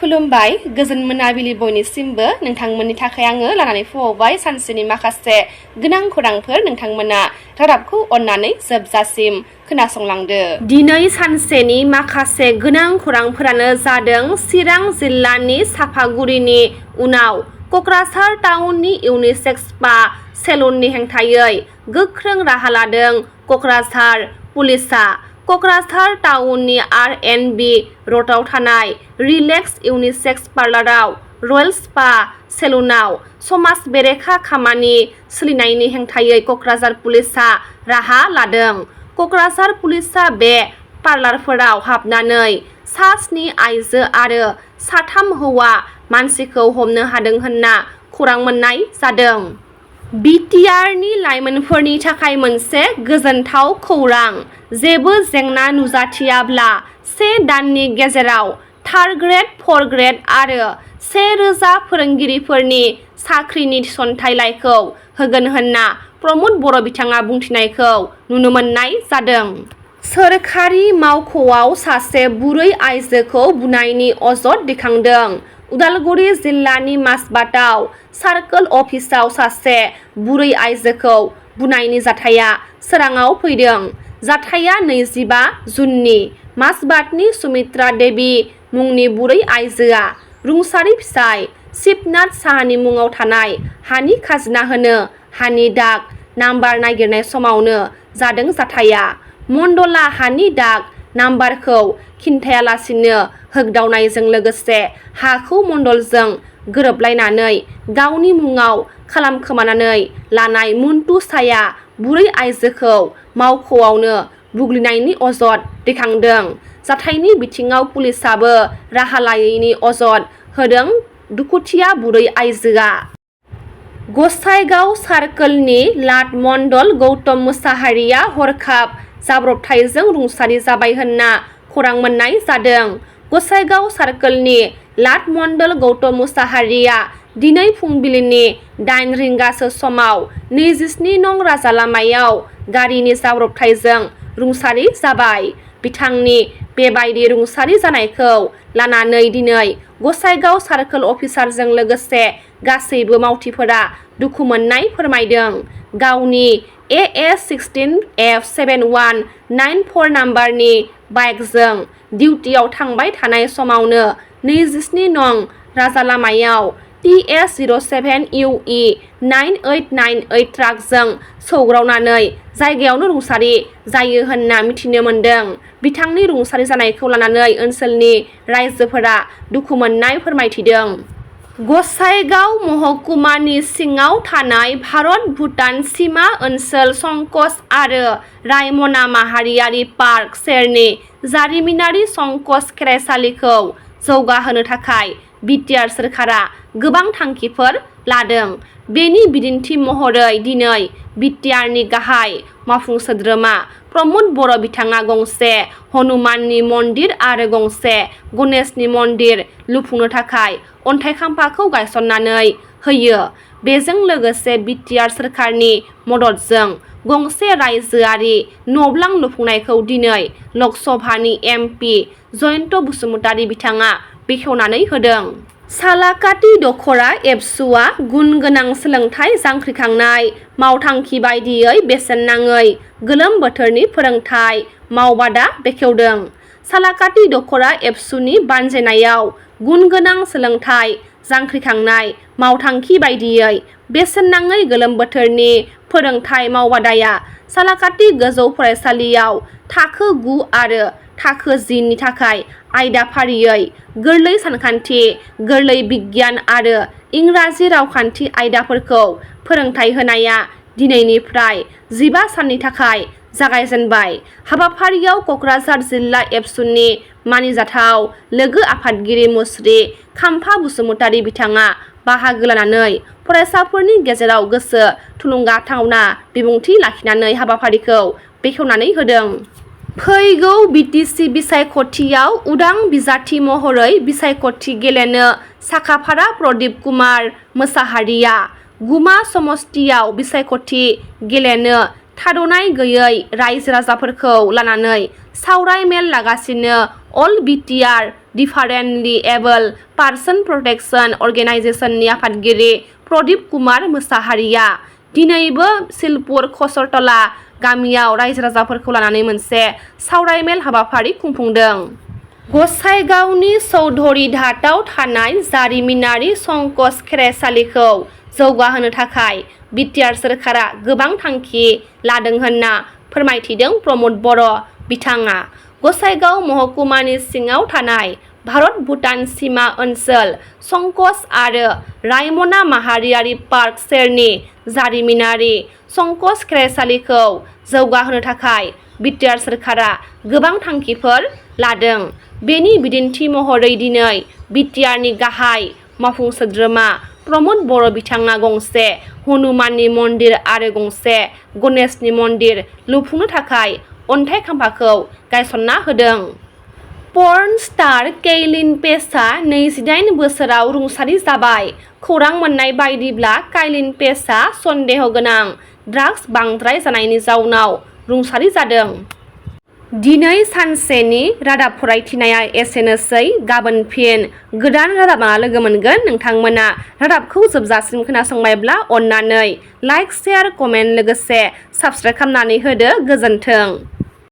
खुलुमबाय गोजोन मोनाबिलि बयनिसिमबो नोंथांमोननि थाखाय आङो लानानै फैबाय सानसेनि माखासे गोनां खौरांफोर नोंथांमोना रादाबखौ अननानै जोबजासिम खोनासंलांदो। दिनै सानसेनि माखासे गोनां खौरांफोरानो जादों चिरां जिल्लानि सापागुरिनि उनाव क'क्राझार टाउननि इउनिसेक्स स्पा सेलुननि हेंथायै गोख्रों राहा लादों क'क्राझार पुलिसआ। क'क्राझार टाउननि R&B र'डआव थानाय रिलेक्स इउनिसेक्स पार्लाराव रयेल स्पा सेलुनाव समाज बेरेखा खामानि सोलिनायनि हेंथायै क'क्राझार पुलिसआ राहा लादों। क'क्राझार पुलिसआ बे पार्लारफोराव हाबनानै 7 आइजो आरो 3 हौवा मानसिखौ हमनो हादों होनना खौरां मोननाय जादों। BTRनि लाइमोनफोरनि थाखाय मोनसे गोजोनथाव खौरां। जेबो जेंना नुजाथियाब्ला 1 दाननि गेजेराव 3rd ग्रेड, 4th ग्रेड आरो 1000 फोरोंगिरिफोरनि साख्रिनि थिसनथाइलाइखौ होगोन होनना प्रमद बर' बिथाङा बुंथिनायखौ नुनो मोननाय जादों। सोरखारि मावख'आव सासे बुरै आइजोखौ बुनायनि अजद दैखांदों। उदालगुरि जिल्लानि माजबाटआव सार्कोल अफिसाव सासे बुरै आइजोखौ बुनायनि जाथाया सोराङाव फैदों। जाथाया 25 जुननि। माजबाटनि सुमित्रा देबी मुंनि बुरै आइजोआ रुंसारि फिसाय शिबनाथ साहानि मुङाव थानाय हानि खाजोना होनो हानि दाग नाम्बार नागिरनाय समावनो जादों जाथाया। मण्डला हानि दाग नाम्बारखौ खिन्थायालासिनो होगदावनायजों लोगोसे हाखौ मण्डलजों गोरोबलायनानै गावनि मुङाव खालामखोमानानै लानाय मन्टु साया बुरै आइजोखौ मावख'आवनो बुग्लिनायनि अजद दैखांदों। जाथायनि बिथिङाव पुलिसआबो राहा लायैनि अजद होदों। दुखुथिया बुरै आइजोआ गसाइगाव सार्कोलनि लाट मण्डल गौतम मुसाहारिया हरखाब जाब्रबथायजों रुंसारि जाबाय होनना खौरां मोननाय जादों। गसाइगाव सार्कोलनि लाट मण्डल गौतम मुसाहारिया दिनै फुंबिलिनि 8 रिंगासो समाव 27 नं राजा लामायाव गारिनि जाब्रबथायजों रुंसारि जाबाय। बिथांनि बेबायदि रुंसारि जानायखौ लानानै दिनै गसाइगाव सार्कोल अफिसारजों लोगोसे गासैबो मावथिफोरा दुखु मोननाय फोरमायदों। गावनि AS16F7194 नाम्बारनि बाइकजों डिउटियाव थांबाय थानाय समावनो 27 नं राजा लामायाव TS07UE9898 ट्राकजों सौग्रावनानै जायगायावनो रुंसारि जायो होनना मिथिनो मोन्दों। बिथांनि रुंसारि जानायखौ लानानै ओनसोलनि रायजोफोरा दुखु मोननाय फोरमायथिदों। गसाइगाव महकुमानि सिङाव थानाय भारत-भुटान सिमा ओनसोल संकस आरो रायमना माहारियारि पार्क सेरनि जारिमिनारि संकस खेरायसालिखौ जौगाहोनो थाखाय BTR सोरखारा गोबां थांखिफोर लादों। बेनि बिदिन्थि महरै दिनै BTRनि गाहाय मावफुं सोद्रोमा प्रमद बर' बिथाङा गंसे हनुमाननि मन्दिर आरो गंसे गणेशनि मन्दिर लुफुंनो थाखाय अन्थाइ खाम्फाखौ गायसननानै होयो। बेजों लोगोसे BTR सोरखारनि मददजों गंसे रायजोआरि न'ब्लां लुफुंनायखौ दिनै लकसभानि MP जयन्त बसुमतारी बिथाङा बेखेवनानै होदों। सालाकाथि दख'रा एबसुआ गुन गोनां सोलोंथाइ जांख्रिखांनाय मावथांखि बायदियै बेसेन नाङै गोलोम बोथोरनि फोरोंथाइ मावबादा बेखेवदों। सालाकाथि दख'रा एबसुनि बानजायनायाव गुन गोनां सोलोंथाइ जांख्रिखांनाय मावथांखि बायदियै बेसेन नाङै गोलोम बोथोरनि फोरोंथाइ मावबादाया सालाकाथि गोजौ फरायसालियाव थाखो 9 आरो थाखो 10 नि थाखाय आयदा फारियै गोरलै सानखान्थि, गोरलै बिगियान आरो इंराजि रावखान्थि आयदाफोरखौ फोरोंथाइ होनाया दिनैनिफ्राय 15 साननि थाखाय जागायजेनबाय। हाबाफारियाव क'क्राझार जिल्ला एबसुनि मानिजाथाव लोगो आफादगिरि मुस्रि खाम्फा बसुमतारी बिथाङा बाहागो लानानै फरायसाफोरनि गेजेराव गोसो थुलुंगाथावना बिबुंथि लाखिनानै हाबाफारिखौ बेखेवनानै होदों। फैगौ BTC बिसायख'थियाव उदां बिजाथि महरै बिसायख'थि गेलेनो साखाफारा प्रदीप कुमार मोसाहारिया गुमा समस्तियाव बिसायख'थि गेलेनो थाद'नाय गैयै रायजो राजाफोरखौ लानानै सावराय मेल लागासिनो। अल BTR differently able person protection अर्गेनाइजेशननि आफादगिरि प्रदीप कुमार मोसाहारिया दिनैबो शिलपुर खसरतला गामियाव रायजो राजाफोरखौ लानानै मोनसे सावरायमेल हाबाफारि खुंफुंदों। गसाइगावनि चौधरी घाटआव थानाय जारिमिनारि संकस खेराइसालिखौ जौगाहोनो थाखाय बिटिआर सोरखारा गोबां थांखि लादों होनना फोरमायथिदों प्रमद बर' बिथाङा गसाइगाव महकुमानि सिङाव थानाय भारत भुटान सिमा ओनसोल संकस आरो रायमना माहारियारि पार्क सेरनि जारिमिनारि संकस खेराइसालिखौ जौगाहोनो थाखाय बिटिआर सोरखारा गोबां थांखिफोर लादों। बेनि बिदिन्थि महरै दिनै बिटिआरनि गाहाय मावफुं सोद्रोमा प्रमद बर' बिथाङा गंसे हनुमाननि मन्दिर आरो गंसे गणेशनि मन्दिर लुफुंनो थाखाय अन्थाइ खाम्फाखौ गायसनना होदों। पर्न स्टार केइलिन पेजआ 28 बोसोराव रुंसारि जाबाय। खौरां मोननाय बायदिब्ला काइलिन पेजआ सन्देह गोनां ड्राग्स बांद्राय जानायनि जाउनाव रुंसारि जादों। दिनै सानसेनि रादाब फरायथिनाया एसेनोसै। गाबोन फिन गोदान रादाब लाना लोगो मोनगोन। नोंथांमोना रादाबखौ जोबजासिम खोनासंबायब्ला अन्नानै लाइक, शेयार, कमेन्ट लोगोसे साबस्क्राइब खालामनानै होदो। गोजोन्थों।